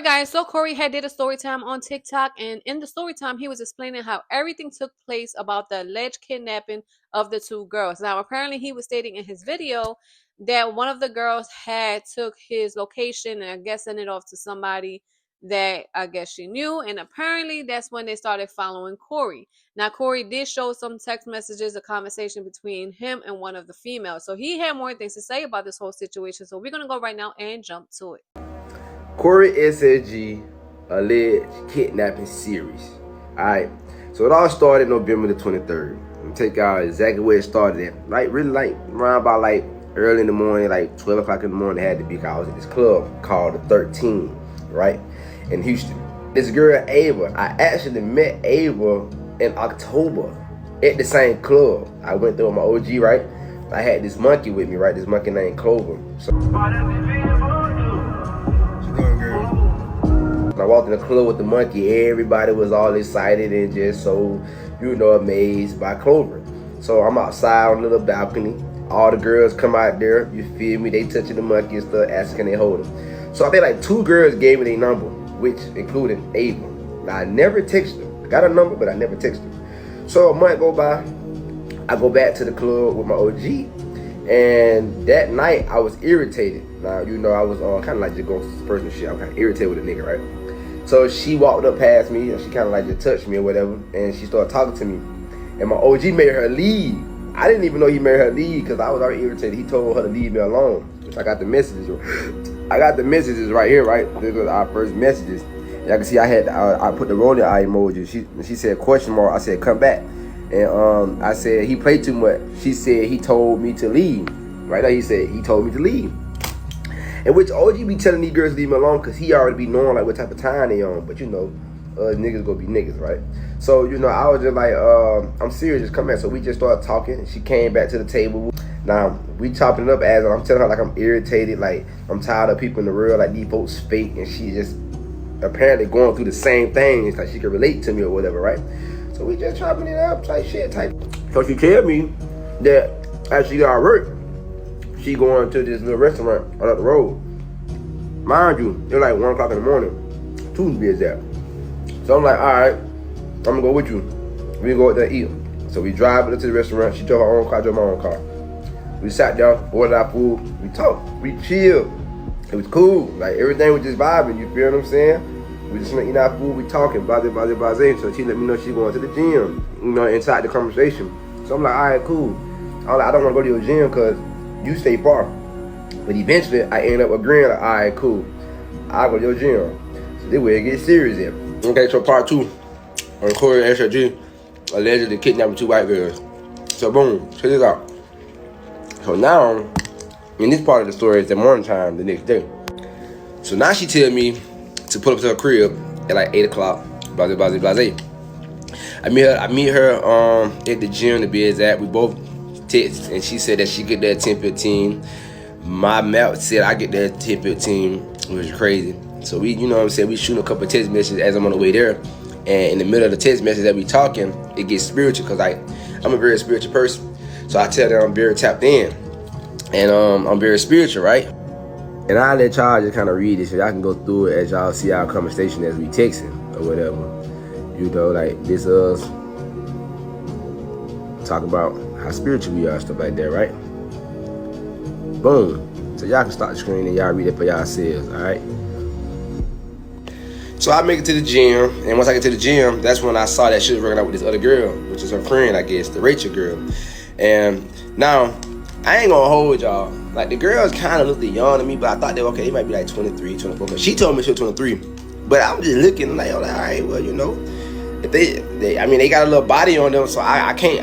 Alright guys, so Corey had did a story time on TikTok, and in the story time he was explaining how everything took place about the alleged kidnapping of the two girls. Now apparently he was stating in his video that one of the girls had took his location and I guess sent it off to somebody that I guess she knew, and apparently that's when they started following Corey. Now Corey did show some text messages, a conversation between him and one of the females, so he had more things to say about this whole situation, so we're gonna go right now and jump to it. Coreyssg alleged kidnapping series. Alright, so it all started November the 23rd. I'm take out exactly where it started at. Like really like around about like early in the morning, like 12 o'clock in the morning. It had to be, I was at this club called the 13, right? In Houston. This girl Ava, I actually met Ava in October at the same club. I went there with my OG, right? I had this monkey with me, right? This monkey named Clover. So I walked in the club with the monkey, everybody was all excited and just so, you know, amazed by Clover. So I'm outside on a little balcony. All the girls come out there, you feel me? They touching the monkey and stuff, asking they hold him. So I think like 2 girls gave me their number, which included Ava. Now I never texted her. I got her number, but I never texted her. So a month go by, I go back to the club with my OG. And that night I was irritated. Now, you know, I was kind of like just going through personal shit. I'm kind of irritated with a nigga, right? So she walked up past me and she kind of like just touched me or whatever. And she started talking to me. And my OG made her leave. I didn't even know he made her leave because I was already irritated. He told her to leave me alone. Which I got the messages. I got the messages right here, right? These were our first messages. Y'all can see I put the rolling eye emoji. She said question mark. I said come back. And I said he played too much. She said he told me to leave. Right now he said he told me to leave. And which OG be telling these girls to leave me alone because he already be knowing like what type of time they on. But you know, niggas gonna be niggas, right? So you know, I was just like, I'm serious, just come back. So we just started talking. She came back to the table. Now we chopping it up as I'm telling her like I'm irritated, like I'm tired of people in the world, like these folks fake, and she just apparently going through the same things, like she can relate to me or whatever, right? So we just chopping it up, type shit, type. So she tell me that as she got work, she going to this little restaurant on up the road. Mind you, it's like 1 o'clock in the morning. Tuesday is there. So I'm like, all right, I'm gonna go with you. We go out there eat. So we drive up to the restaurant. She drove her own car, I drove my own car. We sat down, ordered our food. We talked, we chilled. It was cool. Like everything was just vibing. You feel what I'm saying? We just eating our food. We talking, blah blah blah blah. So she let me know she going to the gym. You know, inside the conversation. So I'm like, all right, cool. I'm like, I don't want to go to your gym because you stay far. But eventually, I end up agreeing, like, all right, cool. I'll go to your gym. So this way it gets serious here. Okay, so part 2 on Coreyssg allegedly kidnapping 2 white girls. So boom, check this out. So now, in this part of the story, it's the morning time the next day. So now she tell me to pull up to her crib at like 8 o'clock, blah, blah, blah, blah. I meet her at the gym to be exact. We both text, and she said that she get there at 10:15. My map said I get there at 10:15, which is crazy. So we, you know what I'm saying, we shooting a couple of text messages as I'm on the way there. And in the middle of the text message that we talking, it gets spiritual because I'm a very spiritual person. So I tell them I'm very tapped in. And I'm very spiritual, right? And I'll let y'all just kind of read this so y'all can go through it as y'all see our conversation as we texting or whatever. You know, like this us talk about how spiritual we are, stuff like that, right? Boom. So y'all can start the screen and y'all read it for yourselves, alright? So I make it to the gym, and once I get to the gym, that's when I saw that she was working out with this other girl, which is her friend, I guess, the Rachel girl. And now, I ain't gonna hold y'all. Like, the girls kind of looked young to me, but I thought they were okay. They might be like 23, 24. Cause she told me she was 23. But I'm just looking like, all right, well, you know, if they got a little body on them, so I can't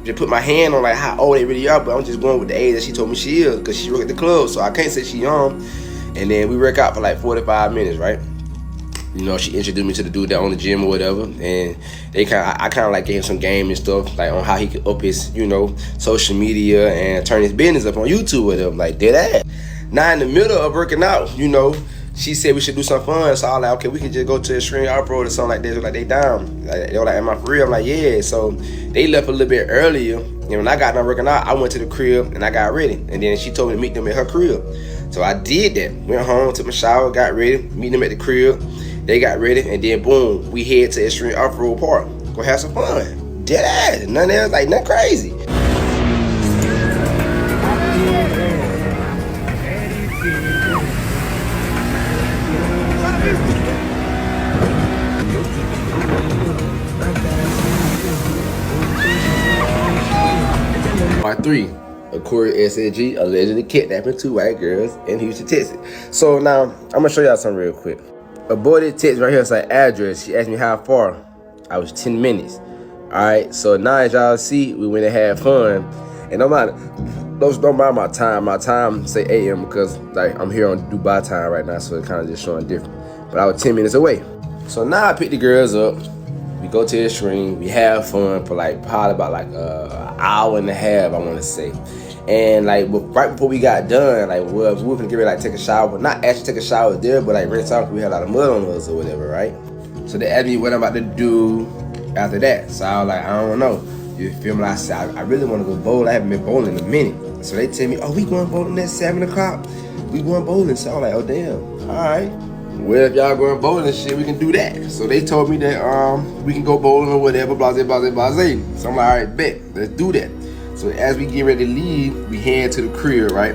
just put my hand on like how old they really are, but I'm just going with the age that she told me she is, because she worked at the club, so I can't say she young. And then we work out for like 45 minutes, right? You know, she introduced me to the dude that owned the gym or whatever, and I kind of like gave him some game and stuff, like on how he could up his, you know, social media and turn his business up on YouTube or whatever, like dead ass. Now in the middle of working out, you know, she said we should do something fun, so I was like, okay, we could just go to Extreme Off-Road or something like that. Like, they down. Like, they were like, am I for real? I'm like, yeah. So they left a little bit earlier, and when I got done working out, I went to the crib and I got ready, and then she told me to meet them at her crib. So I did that. Went home, took my shower, got ready, meet them at the crib. They got ready, and then boom, we head to Extreme Off-Road Park. Go have some fun. Dead ass. Nothing else, like nothing crazy. Part 3. coreyssg allegedly kidnapping 2 white girls in Houston, Texas. So now, I'm gonna show y'all something real quick. A boy that text right here is like address. She asked me how far. I was 10 minutes. Alright, so now as y'all see, we went and had fun. And don't mind my time. My time say AM because like I'm here on Dubai time right now, so it's kind of just showing different. But I was 10 minutes away. So now I pick the girls up. We go to the Extreme. We have fun for like probably about like an hour and a half, I want to say. And like right before we got done, like we were gonna get ready like take a shower, but not actually take a shower there, but like rinse off because we had a lot of mud on us or whatever, right? So they asked me what I'm about to do after that. So I was like, I don't know. You feel me? I said, I really want to go bowling. I haven't been bowling in a minute. So they tell me, oh, we going bowling at 7 o'clock. We going bowling. So I was like, oh damn. All right. Well, if y'all going bowling and shit, we can do that. So they told me that we can go bowling or whatever, blase. So I'm like, all right, bet. Let's do that. So as we get ready to leave, we head to the crib, right?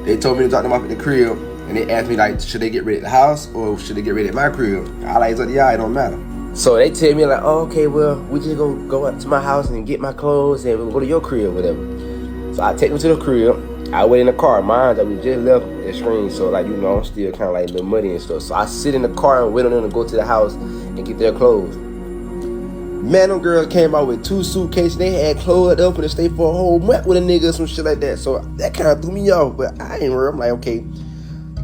They told me to drop them off at the crib, and they asked me like, should they get ready at the house or should they get ready at my crib? I like, yeah, it don't matter. So they tell me like, oh, okay, well, we just go up to my house and get my clothes and we'll go to your crib or whatever. So I take them to the crib. I wait in the car. Mind that we just left the Extreme, so like, you know, I'm still kind of like a little muddy and stuff. So I sit in the car and wait on them to go to the house and get their clothes. Man, them girls came out with 2 suitcases. They had clothes up and they stayed for a whole month with a nigga or some shit like that. So that kind of threw me off, but I ain't worried. I'm like, okay,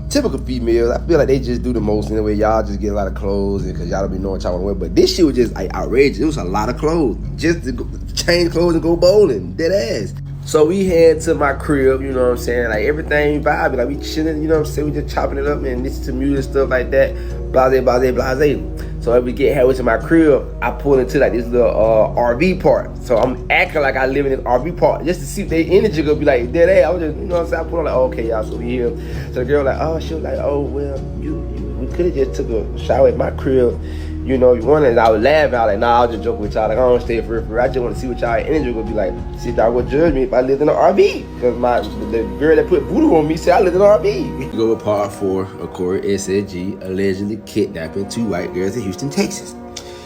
typical females. I feel like they just do the most anyway. Y'all just get a lot of clothes because y'all don't be knowing what y'all want to wear. But this shit was just like outrageous. It was a lot of clothes just to go, change clothes and go bowling. Dead ass. So we head to my crib, you know what I'm saying? Like everything vibing, like we chilling, you know what I'm saying? We just chopping it up and listen to music, stuff like that. Blase. So as we get halfway to my crib, I pull into like this little RV park. So I'm acting like I live in this RV park just to see if they energy gonna be like dead ass. I was just, you know what I'm saying? I put on like, oh, okay, y'all, so we here. So the girl like, oh, she was like, oh, well, we could have just took a shower at my crib. You know, you wanted, I was laughing. I was like, nah, I was just joking with y'all. Like, I don't stay for real. I just want to see what y'all energy would be like. See if y'all would judge me if I lived in an RV. Because the girl that put voodoo on me said I lived in an RV. We go with part 4 of coreyssg allegedly kidnapping 2 white girls in Houston, Texas.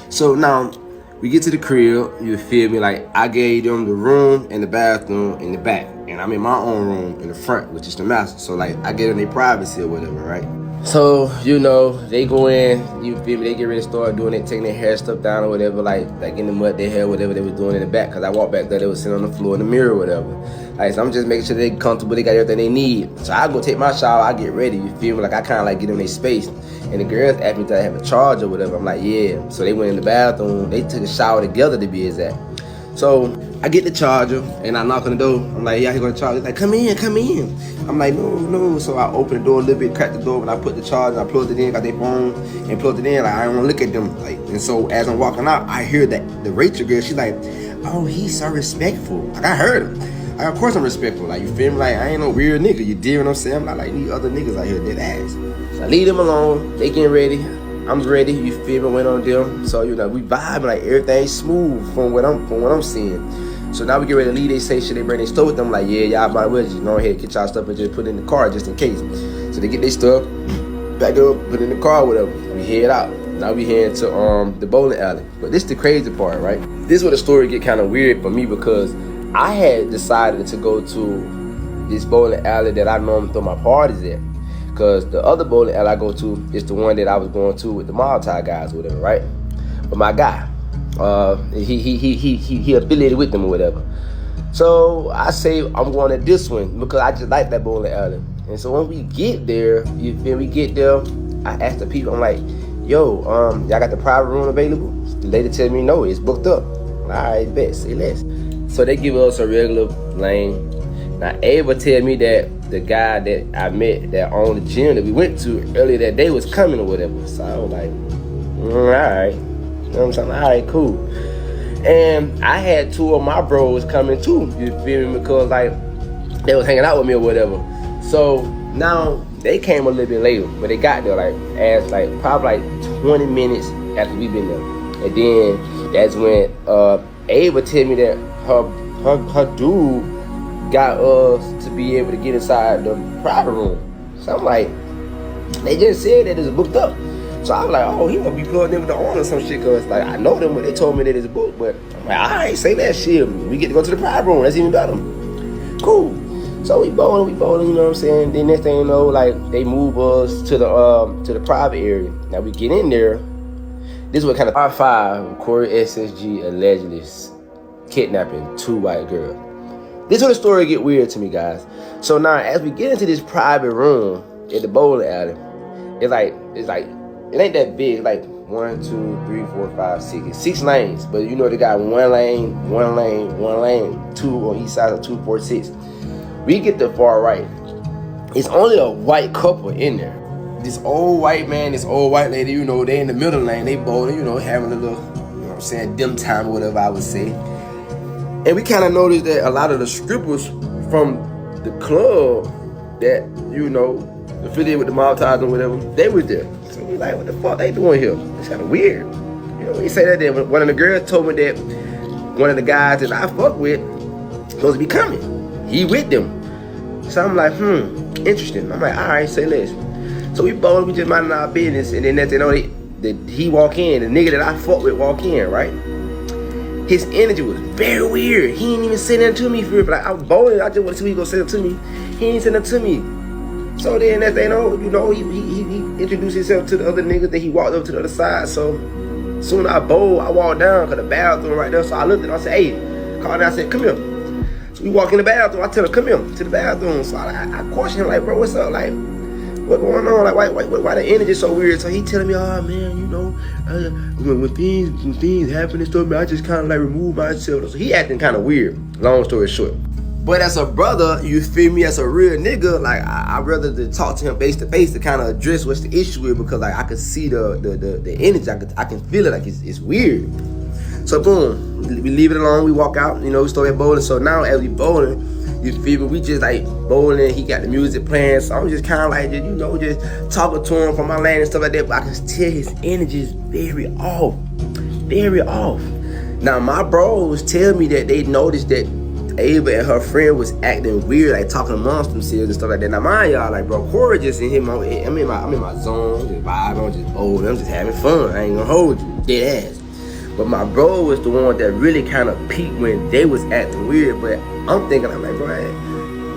So now, we get to the crib, you feel me? Like, I gave them the room and the bathroom in the back. And I'm in my own room in the front, which is the master. So, like, I gave them their privacy or whatever, right? So, you know, they go in, you feel me, they get ready to start doing it, taking their hair stuff down or whatever, like in the mud, their hair, whatever they was doing in the back, because I walked back there, they was sitting on the floor in the mirror or whatever. Like, so I'm just making sure they comfortable, they got everything they need. So I go take my shower, I get ready, you feel me, like I kind of like get in their space. And the girls asked me if I have a charge or whatever, I'm like, yeah. So they went in the bathroom, they took a shower together to be exact. So I get the charger and I knock on the door. I'm like, yeah, he's gonna charge. He's like, come in. I'm like, no. So I open the door a little bit, crack the door, and I put the charger, I plugged it in, got their phone, and plugged it in. Like, I don't wanna look at them. Like, and so as I'm walking out, I hear that the Rachel girl, she's like, oh, he's so respectful. Like, I heard her. Like, of course I'm respectful. Like, you feel me? Like, I ain't no weird nigga. You dig what I'm saying? I'm not like these other niggas out here dead ass. So I leave them alone. They getting ready. I'm ready, you feel me, went on them. So, you know, we vibing, like everything's smooth from what I'm seeing. So now we get ready to leave, they say, should they bring their stuff with them? Like, yeah, y'all might well just go ahead, get y'all stuff and just put it in the car just in case. So they get their stuff, back it up, put it in the car, whatever. We head out. Now we head to the bowling alley. But this is the crazy part, right? This is where the story get kind of weird for me because I had decided to go to this bowling alley that I normally throw my parties at. Because the other bowling alley I go to is the one that I was going to with the Malta guys or whatever, right? But my guy, he affiliated with them or whatever. So I say I'm going to this one because I just like that bowling alley. And so when we get there, you feel me, get there, I ask the people, I'm like, yo, y'all got the private room available? The lady tell me no, it's booked up. All right, bet, say less. So they give us a regular lane. Now Ava tell me that the guy that I met that owned the gym that we went to earlier that day was coming or whatever. So I was like, all right. You know what I'm saying? All right, cool. And I had 2 of my bros coming too, you feel me? Because like they was hanging out with me or whatever. So now they came a little bit later, but they got there probably 20 minutes after we been there. And then that's when Ava tell me that her dude got us to be able to get inside the private room. So I'm like, they just said that it's booked up. So I was like, oh, he must be plugged in with the owner or some shit, cause like I know them, but they told me that it's booked. But I'm like, all right, say that shit. We get to go to the private room. That's even better. Cool. So we bowling, you know what I'm saying? Then next thing you know, like they move us to the private area. Now we get in there. This is what kind of part 5, coreyssg allegedly kidnapping 2 white girls. This is where the story get weird to me, guys. So now as we get into this private room at the bowling alley, it's like it ain't that big, like 1, 2, 3, 4, 5, 6 lanes. But you know they got one lane, 2 on each side of 2, 4, 6. We get the far right. It's only a white couple in there. This old white man, this old white lady, you know, they in the middle lane, they bowling, you know, having a little, you know what I'm saying, dim time or whatever I would say. And we kind of noticed that a lot of the strippers from the club that, you know, affiliated with the mob ties or whatever, they was there. So we like, what the fuck they doing here? It's kind of weird. You know, we say that there. One of the girls told me that one of the guys that I fuck with supposed to be coming. He with them. So I'm like, interesting. I'm like, all right, say less. So we both, we just minding our business, and then next thing you know, he walk in, the nigga that I fuck with walk in, right? His energy was very weird. He ain't even say nothing to me for real. Like, I was bowling, I just want to see what he gonna say to me. He ain't say nothing to me. So then next thing you know, he introduced himself to the other niggas, then he walked up to the other side. So soon as I bowled, I walked down, cause the bathroom right there. So I looked at him, I said, hey, called down, I said, come here. So we walk in the bathroom, I tell her, come here to the bathroom. So I question him, like, bro, what's up? Like, what going on? Like, why the energy so weird? So he telling me, oh man, you know, when things happen and stuff, man, I just kind of like remove myself. So he acting kind of weird. Long story short. But as a brother, you feel me, as a real nigga, like I'd rather to talk to him face to face to kind of address what's the issue with, because like I could see the energy, I can feel it, like it's weird. So boom, we leave it alone, we walk out, you know, we start bowling. So now as we bowling, you feel me, we just like bowling, he got the music playing, so I'm just kind of like, you know, just talking to him from my lane and stuff like that, but I can tell his energy is very off. Now my bros tell me that they noticed that Ava and her friend was acting weird, like talking amongst themselves and stuff like that. Now mind y'all, like bro, Corey just in here, I'm in my zone, just vibing, I'm just bowling, I'm just having fun, I ain't gonna hold you, dead ass. But my bro was the one that really kind of peaked when they was acting weird. But I'm thinking, I'm like, bro,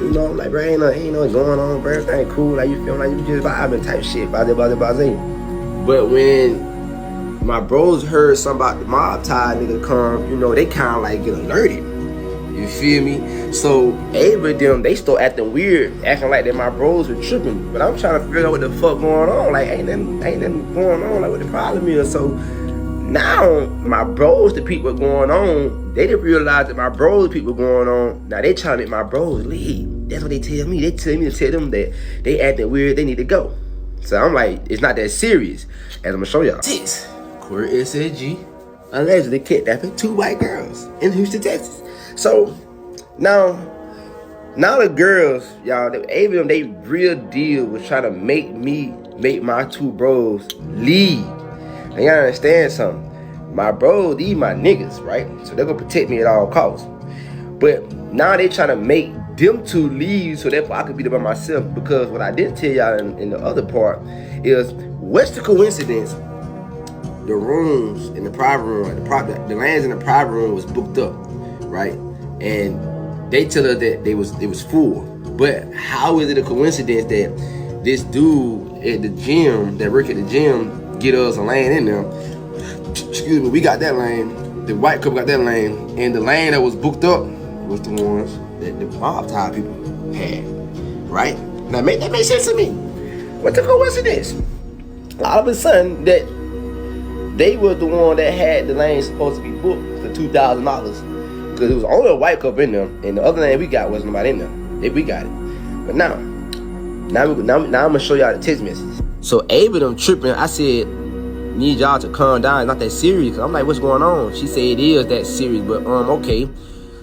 you know, like, bro, ain't nothing going on, bro, everything cool, like, you feel like you just vibing type shit, blah. But when my bros heard something about the mob tie nigga come, you know, they kind of like get alerted. You feel me? So Ava them, they start acting weird, acting like that my bros were tripping. But I'm trying to figure out what the fuck going on. Like, ain't nothing going on, like what the problem is. So now my bros, the people going on, they didn't realize that my bros, the people going on. Now they trying to make my bros leave. That's what they tell me. They tell me to tell them that they acting weird, they need to go. So I'm like, it's not that serious. As I'm gonna show y'all. 6. coreyssg allegedly kidnapping 2 white girls in Houston, Texas. So now the girls, y'all, Ava, they real deal was trying to make my 2 bros leave. And you gotta understand something. My bros, these my niggas, right? So they're gonna protect me at all costs. But now they trying to make them 2 leave so therefore I could be there by myself. Because what I didn't tell y'all in the other part is, what's the coincidence? The rooms in the private room, the lands in the private room was booked up, right? And they tell us that it was full. But how is it a coincidence that this dude at the gym, that work at the gym, get us a lane in there? Excuse me, we got that lane. The white couple got that lane, and the lane that was booked up was the ones that the mob tie people had, right? Now that makes sense to me. What's the coincidence? All of a sudden, that they were the one that had the lane supposed to be booked for $2,000, because it was only a white couple in there, and the other lane we got wasn't nobody in there. We got it. But now I'm gonna show y'all the text messages. So Ava them tripping. I said, need y'all to calm down. It's not that serious. I'm like, what's going on? She said it is that serious, but okay.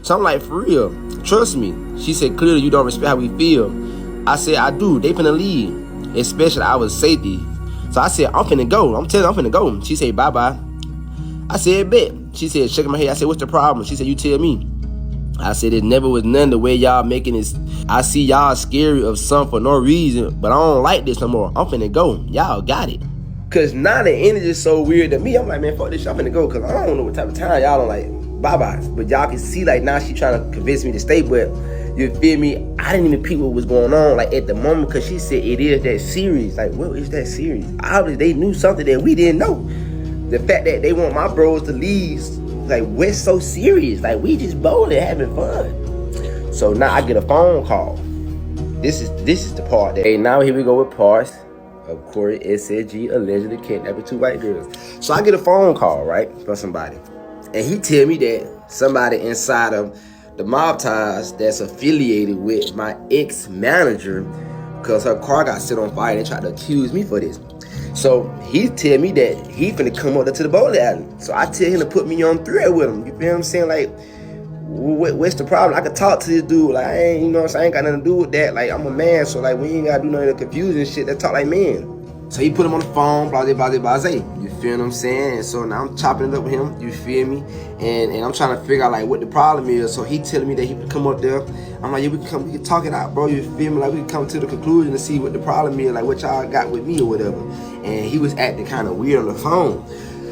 So I'm like, for real, trust me. She said, clearly you don't respect how we feel. I said, I do. They finna leave. especially our safety. So I said, I'm finna go. I'm telling her I'm finna go. She said, bye-bye. I said, bet. She said, shaking my head. I said, what's the problem? She said, you tell me. I said, it never was none the way y'all making this. I see y'all scary of something for no reason, but I don't like this no more. I'm finna go. Y'all got it. Cause now the energy is so weird to me. I'm like, man, fuck this shit. I'm finna go. Cause I don't know what type of time y'all don't like bye-byes. But y'all can see like now she trying to convince me to stay. But you feel me? I didn't even peep what was going on like at the moment. Cause she said it is that serious. Like, what is that serious? Obviously they knew something that we didn't know. The fact that they want my bros to leave, like, what's so serious? Like, we just bowling, having fun. So now I get a phone call. This is the part that, hey, now here we go with parts of coreyssg allegedly kidnapping 2 white girls. So I get a phone call, right, from somebody. And he tell me that somebody inside of the mob ties that's affiliated with my ex-manager, because her car got set on fire and they tried to accuse me for this. So he tell me that he finna come up to the bowling alley. So I tell him to put me on thread with him. You feel what I'm saying? Like, what's the problem? I could talk to this dude. Like, I ain't, you know what I'm saying? I ain't got nothing to do with that. Like, I'm a man, so like, we ain't gotta do none of the confusing shit. Let's talk like men. So he put him on the phone, blase, blase, blase. You feel what I'm saying? And so now I'm chopping it up with him. You feel me? And I'm trying to figure out like what the problem is. So he telling me that he could come up there. I'm like, yeah, we can talk it out, bro. You feel me? Like, we can come to the conclusion and see what the problem is, like what y'all got with me or whatever. And he was acting kind of weird on the phone.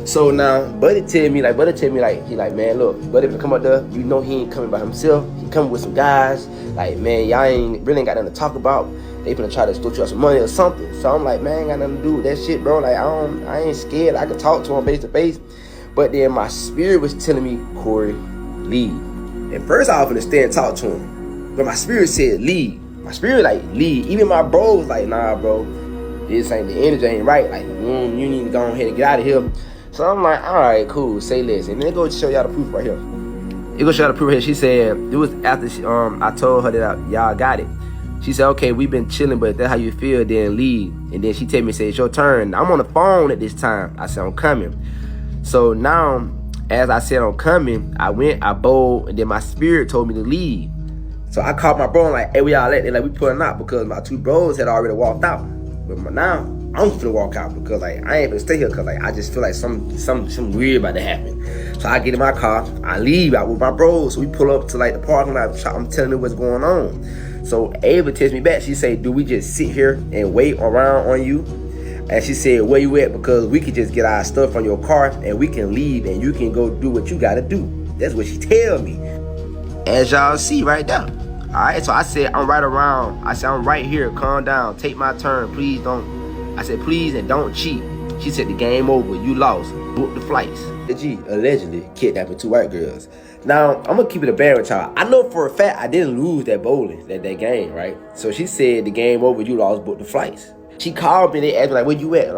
So now Buddy tell me like, he like, man, look, Buddy can come up there. You know he ain't coming by himself. He coming with some guys. Like, man, y'all really ain't got nothing to talk about. They finna try to extort you out some money or something. So I'm like, man, I ain't got nothing to do with that shit, bro. Like, I ain't scared. I could talk to him face to face. But then my spirit was telling me, Corey, leave. At first I was finna stay and talk to him. But my spirit said, leave. My spirit like, leave. Even my bro was like, nah, bro. This ain't, the energy ain't right. Like, you need to go ahead and get out of here. So I'm like, all right, cool, say less. And then go show y'all the proof right here. It go show y'all the proof here. She said, it was after I told her that y'all got it. She said, okay, we've been chilling, but if that's how you feel, then leave. And then she tell me, say, it's your turn. I'm on the phone at this time. I said, I'm coming. So now, as I said, I'm coming, I went, I bowled, and then my spirit told me to leave. So I called my bro and like, hey, we all at there, like, we pulling out because my 2 bros had already walked out. But now, I'm finna walk out because like, I ain't finna stay here because like, I just feel like something weird about to happen. So I get in my car, I leave out with my bros. So we pull up to like the parking lot, I'm telling them what's going on. So Ava texts me back. She said, do we just sit here and wait around on you? And she said, where you at? Because we could just get our stuff from your car and we can leave and you can go do what you gotta do. That's what she tell me. As y'all see right there. All right, so I said, I'm right around. I said, I'm right here. Calm down. Take my turn. Please don't. I said, please and don't cheat. She said, the game over. You lost. Book the flights. The G allegedly kidnapping 2 white girls. Now, I'm gonna keep it a bear with y'all. I know for a fact I didn't lose that bowling, that game, right? So she said the game over, you lost, book the flights. She called me, they asked me like, where you at?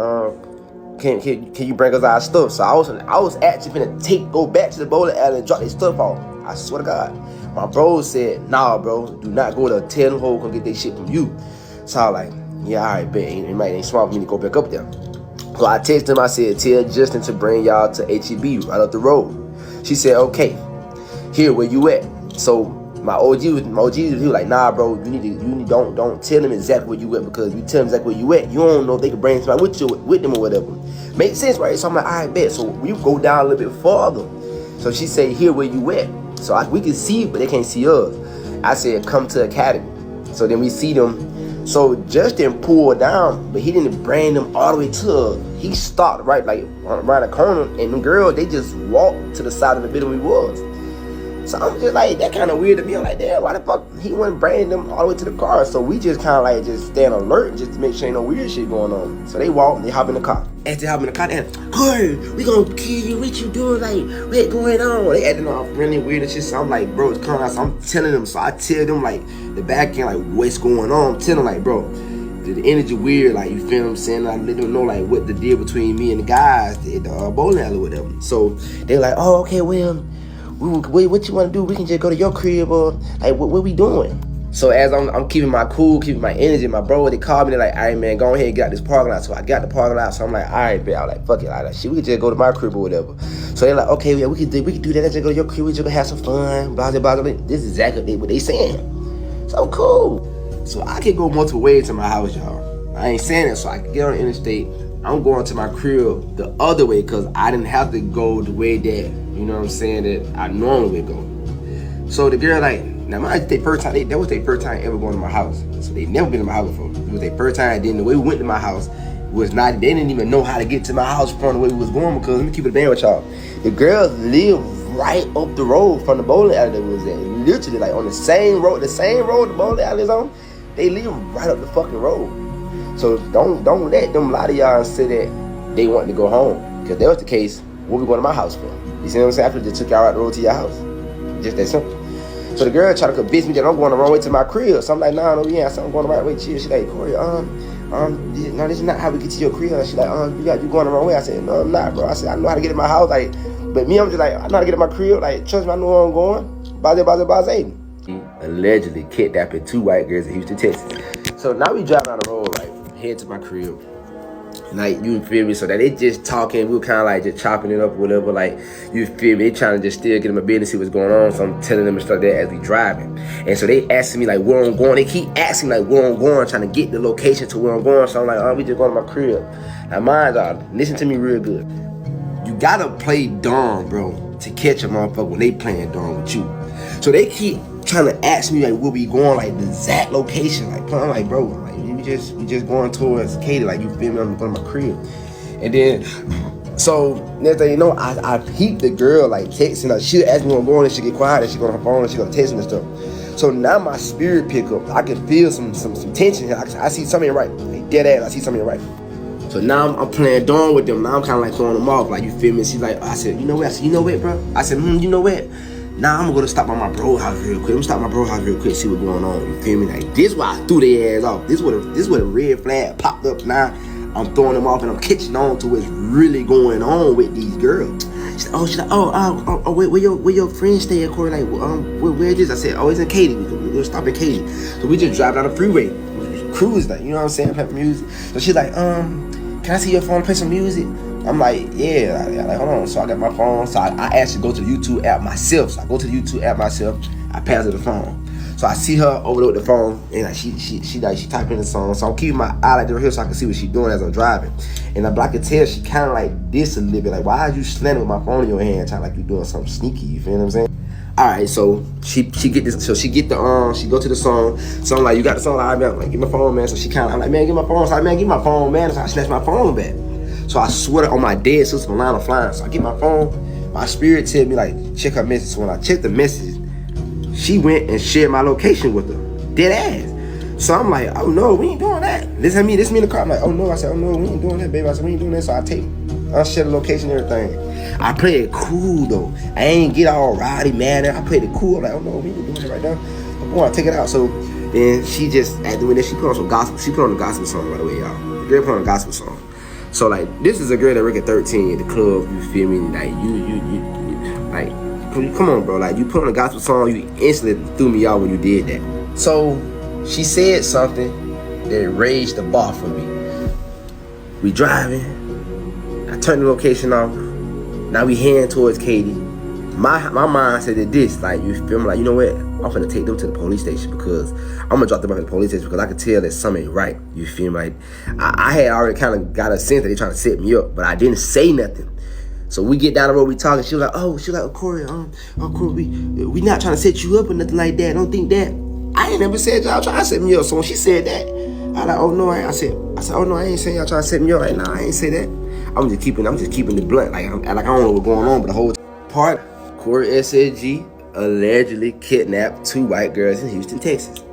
Can you bring us our stuff? So I was actually finna go back to the bowling alley and drop their stuff off. I swear to God. My bro said, nah, bro, do not go to 10 hole, come get their shit from you. So I was like, yeah, all right, bet. It might ain't smart for me to go back up there. So I texted him, I said, tell Justin to bring y'all to HEB right up the road. She said, okay. Here, where you at? So my OG was like, nah, bro, don't tell them exactly where you at, because you tell them exactly where you at, you don't know if they can bring somebody with them or whatever. Makes sense, right? So I'm like, all right, bet. So we go down a little bit farther. So she said, here, where you at? So we can see, but they can't see us. I said, come to Academy. So then we see them. So Justin pulled down, but he didn't bring them all the way to us. He stopped right, like around the corner, and them girls, they just walked to the side of the building we was. So I'm just like, that kind of weird to me. I'm like, damn, why the fuck he wasn't bringing them all the way to the car? So we just kind of like just staying alert just to make sure ain't no weird shit going on. So they walk, they hop in the car. As they hop in the car, they're like, Corey, we gonna kill you, what you doing? Like, what's going on? They acting all friendly, weird and shit. So I'm like, bro, it's coming out. So I'm telling them. So I tell them like the back end, like what's going on. I'm telling them like, bro, the energy weird, like, you feel what I'm saying? I let them know like what the deal between me and the guys at the bowling alley with them. So they're like, oh, okay, well, what you want to do? We can just go to your crib, or like what we doing? So as I'm keeping my cool, keeping my energy, my bro, they called me, they're like, all right, man, go ahead and get out this parking lot. So I got the parking lot. So I'm like, all right, man. I'm like, fuck it, like shit, we can just go to my crib or whatever. So they're like, okay, yeah, we can do that. Let's just go to your crib. We just gonna have some fun. Blah blah blah. This is exactly what they saying. So cool. So I can go multiple ways to my house, y'all. I ain't saying that so I can get on the interstate. I'm going to my crib the other way because I didn't have to go the way that, you know what I'm saying, that I normally would go. So the girl like, now my their first time, that was their first time ever going to my house. So they never been to my house before. It was their first time. Then the way we went to my house was not, they didn't even know how to get to my house from the way we was going because, let me keep it a band with y'all. The girls live right up the road from the bowling alley that we was at. Literally like on the same road the bowling alley is on, they live right up the fucking road. So don't let them lie to y'all and say that they want to go home. Because if that was the case, what we going to my house for? You see what I'm saying? After they just took y'all out the road to your house. Just that simple. So the girl tried to convince me that I'm going the wrong way to my crib. So I'm like, nah, no, yeah, so I'm going the right way. Chill. She like, Corey, no, this is not how we get to your crib. She like, you going the wrong way. I said, no, I'm not, bro. I said, I know how to get in my house. Like, but me, I'm just like, I know how to get in my crib. Like, trust me, I know where I'm going. Baze. Allegedly kidnapping 2 white girls in Houston, Texas. So now we driving down the road, like, head to my crib. Like, you feel me? So that they just talking, we were kind of like just chopping it up or whatever. Like, you feel me? They trying to just still get in my business, see what's going on. So I'm telling them and stuff there as we driving. And so they asking me like where I'm going. They keep asking like where I'm going, trying to get the location to where I'm going. So I'm like, we just going to my crib. Now mind y'all, listen to me real good. You gotta play dumb, bro, to catch a motherfucker when they playing dumb with you. So they keep trying to ask me like where we going, like the exact location. Like I'm like, bro, like we just going towards Katie, like you feel me? I'm going to my crib. And then so next thing you know, I peeped the girl like texting her. She'll ask me where I'm going and she get quiet and she go on her phone and she gonna text me and stuff. So now my spirit pick up. I can feel some tension here. I see something right. Like dead ass, I see something right. So now I'm playing dumb with them. Now I'm kind of like throwing them off. Like, you feel me? She's like, I said, you know what? I said, you know what, bro? I said, you know what? Now I'm gonna go to stop by my bro house real quick. I'm gonna stop by my bro house real quick, see what's going on. You feel me? Like, this why I threw their ass off. This what a red flag popped up. Now I'm throwing them off and I'm catching on to what's really going on with these girls. She's like, where your friends stay at, Corey? Like, where it is? I said, it's in Katy. We'll stop at Katy. So we just drive down the freeway. Cruise, like, you know what I'm saying? Play music. So she's like, can I see your phone, play some music? I'm like, yeah. Like, hold on. So I got my phone. So I actually go to the YouTube app myself. So I go to the YouTube app myself. I pass her the phone. So I see her over there with the phone, and like she typing the song. So I'm keeping my eye like here so I can see what she's doing as I'm driving. And I can tell she kind of like this a little bit. Like, why are you slanting with my phone in your hand, trying like you doing something sneaky? You feel what I'm saying? All right, so she get this. So she get the she go to the song. So I'm like, you got the song? I'm like, get my phone, man. So she kind of, I'm like, man, get my phone. So I'm like, man, get my phone, man. So I snatch my phone back. So I swear on my dead sister, my line of flying. So I get my phone. My spirit tell me like, check her message. So when I check the message, she went and shared my location with her. Dead ass. So I'm like, oh no, we ain't doing that. This me in the car. I'm like, oh no. I said, oh no, we ain't doing that, baby. I said, we ain't doing that. So I share the location and everything. I play it cool though. I ain't get all rowdy, mad. I played it cool. I'm like, oh no, we ain't doing it right now. I'm going to take it out. So then she just, at the way that she put on some gospel. She put on a gospel song, by the way, y'all. The girl put on a gospel song. So like, this is a girl that work at 13 at the club. You feel me? Like you like, come on, bro. Like, you put on a gospel song, you instantly threw me out when you did that. So she said something that raised the bar for me. We driving. I turned the location off. Now we heading towards Katy. My mind said that this, like, you feel me? Like, you know what? I'm finna take them to the police station because I'm gonna drop them off at the police station because I could tell that something ain't right. You feel me? Like, I had already kind of got a sense that they trying to set me up, but I didn't say nothing. So we get down the road, we talking. She was like, Corey, Corey, we not trying to set you up or nothing like that. Don't think that. I ain't never said y'all trying to set me up. So when she said that, I like, oh no, I said, oh no, I ain't saying y'all trying to set me up. Like, nah, I ain't say that. I'm just keeping it blunt. Like, I don't know what's going on, but the whole part, coreyssg allegedly kidnapped 2 white girls in Houston, Texas.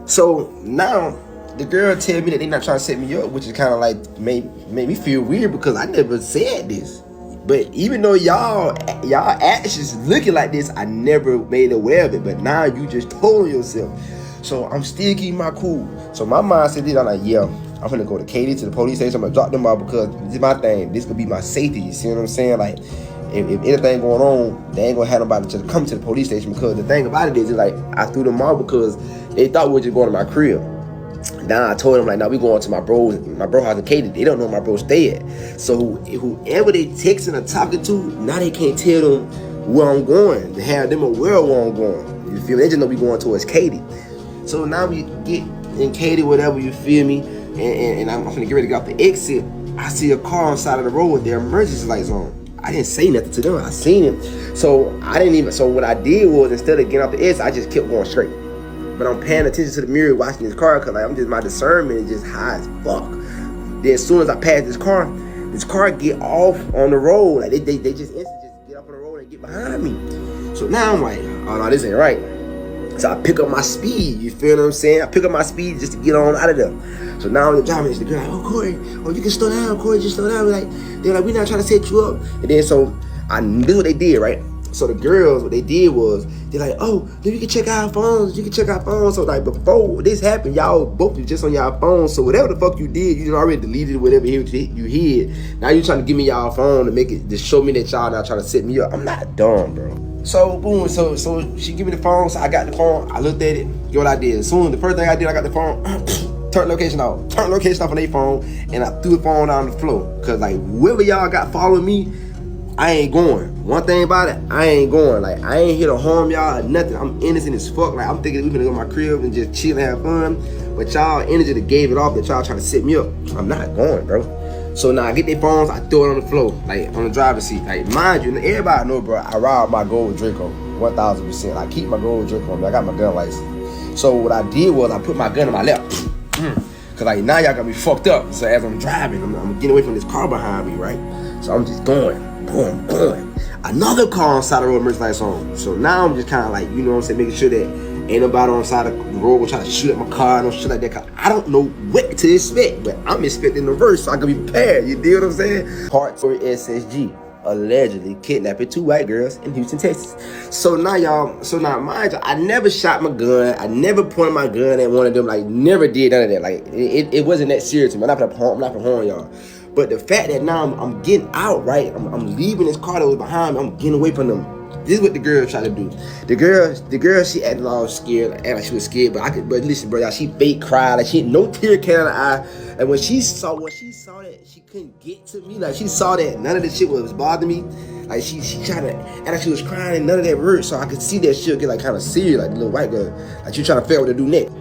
So now the girl tell me that they not trying to set me up, which is kind of like made me feel weird because I never said this. But even though y'all actions looking like this, I never made aware of it. But now you just told yourself. So I'm still keeping my cool. So my mind said this, I'm like, yeah, I'm gonna go to Katy to the police station. I'm gonna drop them off because this is my thing. This could be my safety. You see what I'm saying? Like, if anything going on, they ain't gonna have nobody to come to the police station because the thing about it is like I threw them off because they thought we were just going to my crib. Now I told them like, now we going to my bro house in Katy. They don't know my bro stay at. So whoever they texting or talking to, now they can't tell them where I'm going. To have them aware of where I'm going. You feel me? They just know we going towards Katy. So now we get in Katy, whatever, you feel me? and I'm finna get ready to get off the exit. I see a car on the side of the road with their emergency lights on. I didn't say nothing to them. I seen it. So what I did was, instead of getting off the exit, I just kept going straight. But I'm paying attention to the mirror watching this car, because like, my discernment is just high as fuck. Then as soon as I pass this car get off on the road. Like they just instantly just get up on the road and get behind me. So now I'm like, oh no, this ain't right. So I pick up my speed, you feel what I'm saying? I pick up my speed just to get on out of there. So now I'm driving, the girl like, oh Corey, oh you can slow down, Corey, just slow down. They're like, we're not trying to set you up. And then so I knew what they did, right? So the girls, what they did was, they're like, oh, then you can check our phones, So like before this happened, y'all both was just on y'all phones. So whatever the fuck you did, you already deleted whatever you hid. Now you trying to give me y'all phone to show me that y'all not trying to set me up. I'm not dumb, bro. So boom, so she give me the phone, so I got the phone, I looked at it, you know what I did? Soon, the first thing I did, I got the phone, turn location off on their phone, and I threw the phone down the floor. Cause like, whoever y'all got following me, I ain't going. One thing about it, I ain't going. Like, I ain't here to harm y'all or nothing. I'm innocent as fuck. Like, I'm thinking we gonna go to my crib and just chill and have fun. But y'all energy that gave it off, that y'all trying to set me up. I'm not going, bro. So now I get their phones, I throw it on the floor, like on the driver's seat. Like, mind you, everybody know, bro, I ride my gold Draco, 1000%. I keep my gold Draco on me. I got my gun license. So what I did was I put my gun in my lap. Cause like now y'all got me fucked up. So as I'm driving, I'm getting away from this car behind me, right? So I'm just going. Another car on the side of the road, emergency lights on. So now I'm just kind of like, you know what I'm saying, making sure that ain't nobody on the side of the road will try to shoot at my car, no shit like that. Cause I don't know what to expect, but I'm expecting the worst, so I can be prepared. You deal what I'm saying? Part coreyssg allegedly kidnapping 2 white girls in Houston, Texas. So now mind you, I never shot my gun. I never pointed my gun at one of them. Like, never did none of that. Like, it wasn't that serious to me. I'm not gonna harm y'all. But the fact that now I'm getting out, right? I'm leaving this car that was behind me. I'm getting away from them. This is what the girl tried to do. The girl, she acted all scared, acted like she was scared. But listen, bro, y'all, she fake cried, like she had no tear came out of her eye. And when she saw that she couldn't get to me, like she saw that none of this shit was bothering me. Like she tried to act like she was crying and none of that hurt. So I could see that she'll get like kind of serious, like the little white girl, like she trying to figure out what to do next.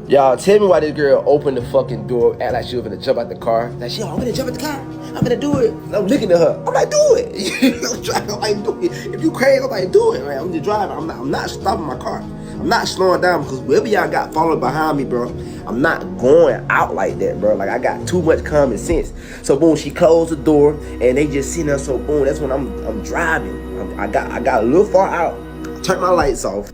Y'all, tell me why this girl opened the fucking door, act like she was gonna jump out the car. Like, I'm gonna jump out the car. I'm gonna do it. And I'm looking at her. I'm like, do it. I'm like, do it. If you crazy, I'm like, do it. Right? I'm just driving. I'm not stopping my car. I'm not slowing down, because whoever y'all got following behind me, bro, I'm not going out like that, bro. Like, I got too much common sense. So boom, she closed the door, and they just sitting there. So boom, that's when I'm driving. I got a little far out. Turned my lights off.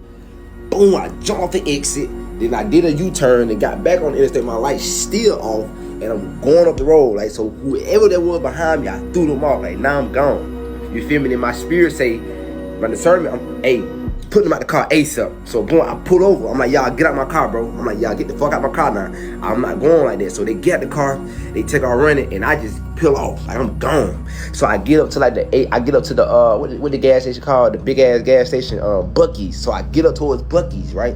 Boom, I jumped off the exit. Then I did a U-turn and got back on the interstate. My lights still off, and I'm going up the road. Like, so whoever that was behind me, I threw them off. Like, now I'm gone. You feel me? Then my spirit say, my discernment, putting them out the car ASAP. So boom, I pull over. I'm like, y'all get out my car, bro. I'm like, y'all get the fuck out my car now. I'm not going like that. So they get out the car, they take off running, and I just peel off. Like, I'm gone. So I get up to like I get up to the what the gas station called? The big ass gas station, Buc-ee's. So I get up towards Buc-ee's, right?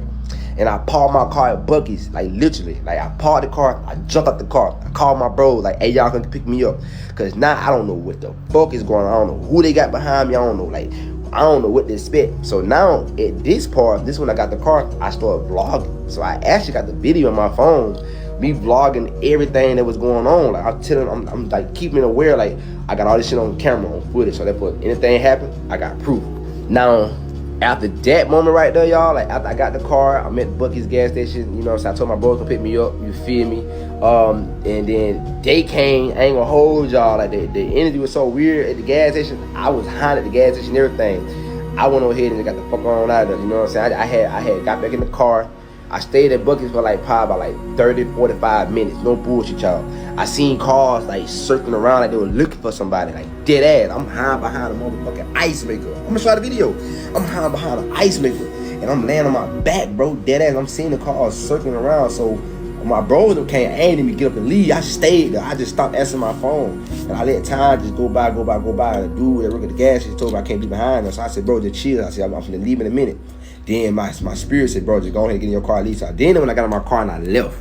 And I parked my car at Buc-ee's, like literally. Like, I parked the car, I jumped out the car. I called my bro, like, hey, y'all can pick me up. Cause now I don't know what the fuck is going on. I don't know who they got behind me. I don't know, like, I don't know what to expect. So now at this part, when I got the car, I started vlogging. So I actually got the video on my phone, me vlogging everything that was going on. Like, I'm telling, I'm like keeping it aware. Like, I got all this shit on camera, on footage. So that put anything happen, I got proof. Now, after that moment right there, y'all, like after I got the car, I'm at Buc-ee's gas station, you know what I'm saying? I told my bros to pick me up, you feel me? And then they came, I ain't gonna hold y'all, like the energy was so weird at the gas station. I was hot at the gas station and everything. I went on ahead and got the fuck on out of there, you know what I'm saying? I had got back in the car. I stayed at Buc-ee's for like probably about 30, 45 minutes, no bullshit, y'all. I seen cars like circling around like they were looking for somebody, like dead ass. I'm hiding behind a motherfucking ice maker. I'm gonna show the video. I'm hiding behind an ice maker, and I'm laying on my back, bro, dead ass. I'm seeing the cars circling around. So my bros came aiming me get up and leave. I stayed there. I just stopped answering my phone, and I let time just go by. And the dude that worked at the gas station told me I can't be behind them. So I said, bro, just chill. I said, I'm gonna leave in a minute. Then my spirit said, bro, just go ahead and get in your car at least. Then when I got in my car and I left.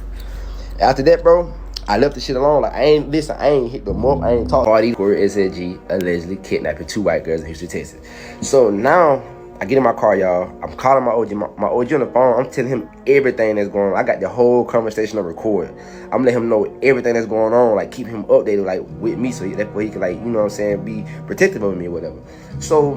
After that, bro, I left the shit alone. Like, I ain't hit the up, I ain't talk. Coreyssg allegedly kidnapping 2 white girls in Houston, Texas. So now I get in my car, y'all. I'm calling my OG. My OG on the phone. I'm telling him everything that's going on. I got the whole conversation on record. I'm letting him know everything that's going on. Like, keep him updated, like, with me, so that way he can, like, you know what I'm saying, be protective of me or whatever. So,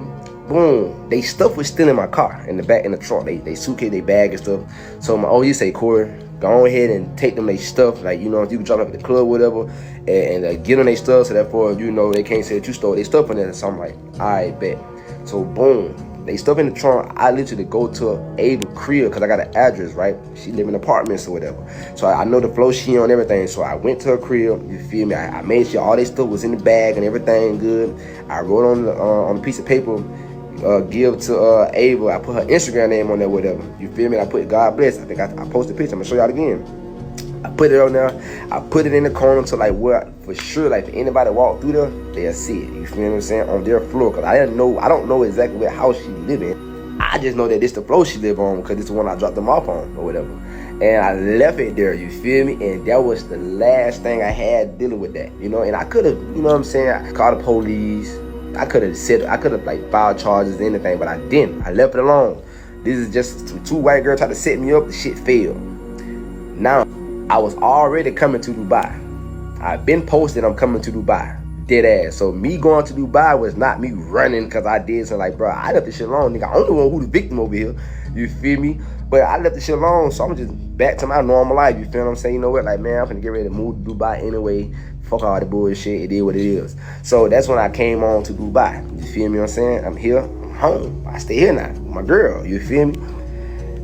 boom, they stuff was still in my car, in the back, in the trunk. They suitcase, they bag and stuff. So my OG say, Corey, go ahead and take them they stuff. Like, you know, if you can drop up at the club or whatever, and get on their stuff, so therefore, you know, they can't say that you stole their stuff in there. So I'm like, all right, bet. So, boom. They stuff in the trunk. I literally go to Ava crib because I got an address, right? She live in apartments or whatever. So I know the flow she on everything. So I went to her crib. You feel me? I made sure all this stuff was in the bag and everything good. I wrote on a piece of paper, give to Ava. I put her Instagram name on there, whatever. You feel me? I put God bless. I think I posted a picture. I'm gonna show y'all again. I put it on there. I put it in the corner to like where for sure, like if anybody walk through there, they'll see it. You feel what I'm saying? On their floor, cause I don't know exactly what house she live in. I just know that this the floor she live on because it's the one I dropped them off on or whatever. And I left it there. You feel me? And that was the last thing I had dealing with that. You know, and I could have, you know what I'm saying? I called the police. I could have like filed charges or anything, but I didn't. I left it alone. This is just two white girls tried to set me up. The shit failed. Now, I was already coming to Dubai. I've been posting I'm coming to Dubai. Dead ass. So me going to Dubai was not me running because I did something like, bro, I left this shit alone. Nigga, I'm the one who the victim over here. You feel me? But I left this shit alone, so I'm just back to my normal life. You feel what I'm saying? You know what? Like, man, I'm finna get ready to move to Dubai anyway. Fuck all the bullshit. It is what it is. So that's when I came on to Dubai. You feel me what I'm saying? I'm here. I'm home. I stay here now with my girl. You feel me?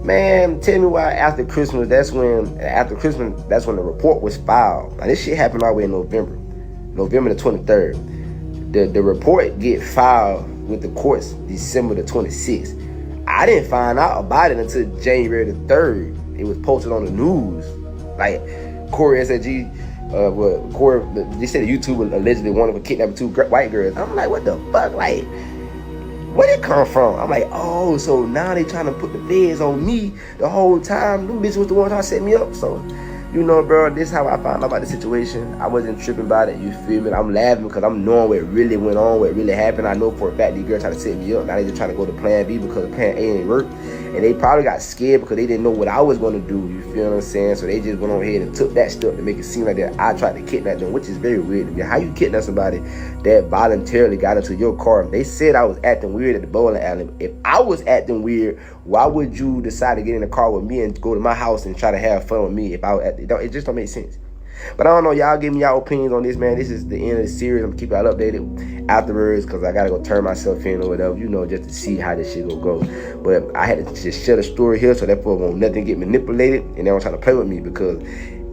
Man, tell me why after Christmas, that's when the report was filed. Now, this shit happened all the way in November the 23rd. The report get filed with the courts December the 26th. I didn't find out about it until January the 3rd. It was posted on the news. Like, coreyssg, they said YouTube allegedly wanted to kidnap two white girls. I'm like, what the fuck? Like, where did it come from? I'm like, oh, so now they trying to put the feds on me the whole time. Them bitches was the ones trying to set me up. So, you know, bro, this is how I found out about the situation. I wasn't tripping about it, you feel me? I'm laughing because I'm knowing what really went on, what really happened. I know for a fact these girls tried to set me up. Now they just trying to go to plan B because plan A ain't work. And they probably got scared because they didn't know what I was going to do, you feel what I'm saying? So they just went on ahead and took that step to make it seem like that I tried to kidnap them, which is very weird to me. How you kidnap somebody that voluntarily got into your car? They said I was acting weird at the bowling alley. If I was acting weird, why would you decide to get in the car with me and go to my house and try to have fun with me? If I was it just don't make sense. But I don't know, y'all give me y'all opinions on this, man. This is the end of the series. I'm gonna keep y'all updated afterwards because I gotta go turn myself in or whatever, you know, just to see how this shit gonna go. But I had to just share the story here so therefore won't nothing get manipulated and they don't try to play with me because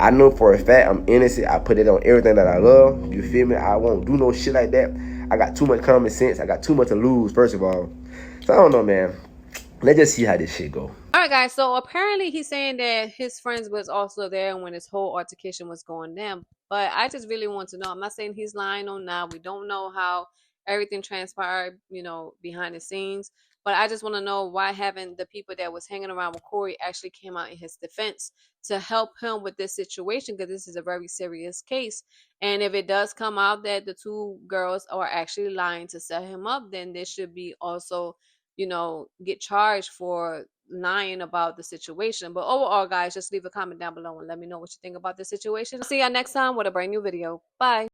I know for a fact I'm innocent. I put it on everything that I love. You feel me? I won't do no shit like that. I got too much common sense. I got too much to lose, first of all. So I don't know, man. Let's just see how this shit go. All right, guys. So apparently he's saying that his friends was also there when this whole altercation was going down. But I just really want to know. I'm not saying he's lying on now. We don't know how everything transpired, you know, behind the scenes. But I just want to know why haven't the people that was hanging around with Corey actually came out in his defense to help him with this situation because this is a very serious case. And if it does come out that the two girls are actually lying to set him up, then they should be also, you know, get charged for lying about the situation. But overall, guys, just leave a comment down below and let me know what you think about the situation. See y'all next time with a brand new video. Bye.